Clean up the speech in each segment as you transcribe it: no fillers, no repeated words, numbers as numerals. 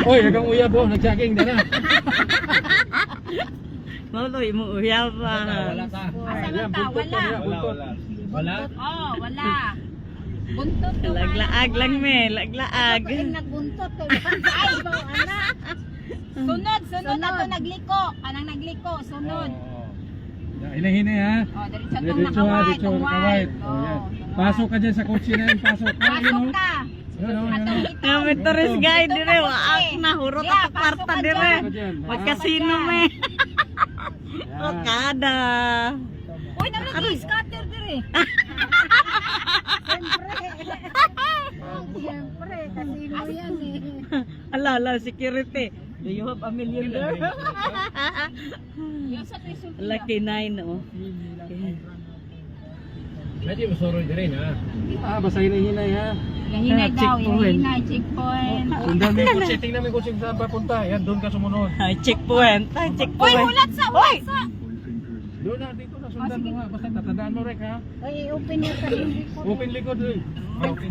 Oy, nagang uyab oh, nag-jogging na na. Mauloy mo uyab pa. Wala ta. Asan ta? Wala. Wala. Oh, wala. Buntot to. Laglaag lang me, laglaag. Nagbuntot to. Ay, mo ana. Sunod ato nagliko. Kanang nagliko, sunod. Hinahinay ha. Oh, diretso tong Diretso ha, nakaway, diretso tong nakaway. white. Oh, yan. Oh. Pasok ka dyan sa kotse na yan, pasok. Pasok ka. Kami tourist guide dire wa na hurot at kwarta dire. Magkasino me. Okada. Uy, nalagi scatter dire. Siyempre, kasino yan eh. Ala, security. Do you have a million there? Lucky 9, oh. Pwede mo soroy na rin ha. Basta hinay-hinay ha. Hinay daw, Checkpoint. hinay, checkpoint. Sundan mo yung kotse, tingnan mo yung kotse saan papunta. Yan, doon ka sumunod. Ay, checkpoint. Ay, Uy, checkpoint. ulat sa. Doon na, dito na, sundan mo ha. Basta tatandaan mo rin ha. Ay, open niya sa likod. Open likod rin. Okay.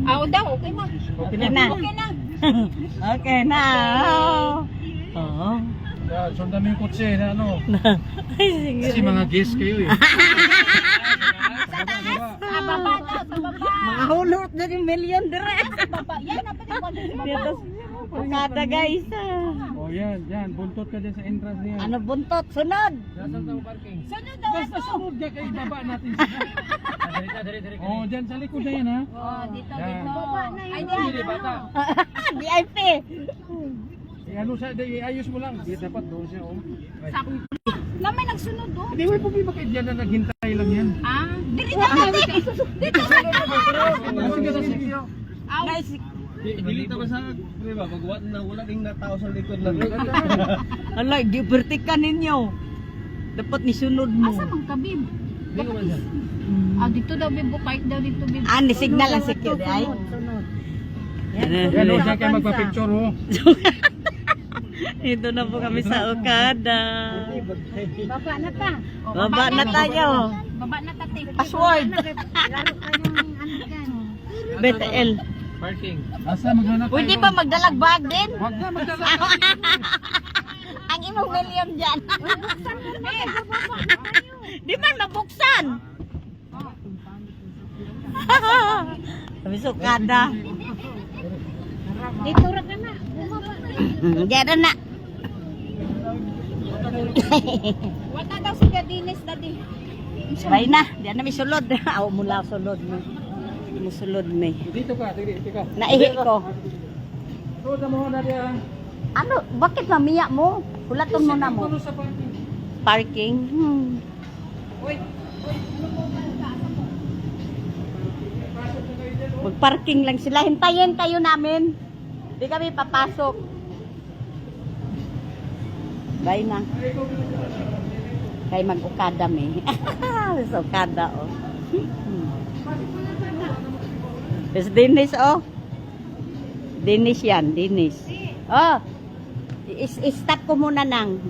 Daw, okay na. Okay Okay na. na. Okay na. Okay na. Oo. Yan, sundan mo yung kotse na ano. Ay, sige. Kasi mga guest kayo eh. Sa taas. Sa baba daw, sa baba. Mga hulot na yung million dire. Sa baba. Yan, napatid ko sa baba. Okada guys. O yan, yan. Buntot ka dyan sa entrance niya. Ano buntot? Sunod. Nasaan tayo parking? Sunod daw Basta ito. sunod ka kayo, baba natin sila. Oh, dyan sa likod na yan ha. Oh, dito, Yan. dito. Ay, Hindi, bata. VIP. Ano sa, ayos mo lang. Di dapat doon siya oh. Right. Sa na may nagsunod do. Hindi, may problema kayo dyan na naghintay lang yan. Dito na dito. Dito na. Sige na, sige. Guys, Dilita ba sa ba pagwat na wala ding na tao sa likod na. ala, gibertikan ninyo. Dapat nisunod mo. Asa man kabib? Hindi ko man dyan. Dito daw bib, bukait daw dito bib. Ni signal ang security ay. Yan o, dyan kayo magpa-picture oh. Ito na po kami sa Okada. Baba na ta. Baba na tayo. Baba na tate. Password. Laro kayong ano dyan. BTL. Parking. Asa maghanap tayo? Pwede ba magdalag bag din? Huwag na magdala. Ang imong million dyan. Di man mabuksan. Sabi sa Okada. Dito ra ka na. Diyan na. Wala daw si Gadinis dadi. Bay na. Diyan na may sulod. Aw mula sulod mo. Musulod may. Dito ka, dito ka. Naihi ko. Tuwa mo na diyan. Ano? Bakit mamiya mo? Hulaton mo na mo. Ano sa parking? Parking. Mag-parking lang sila. Hintayin kayo namin. Hindi kami papasok. Bye na. Kay mag-Okada me. Sa Okada oh. Is Dennis oh. Dennis yan, Dennis. Oh. Stop ko muna nang.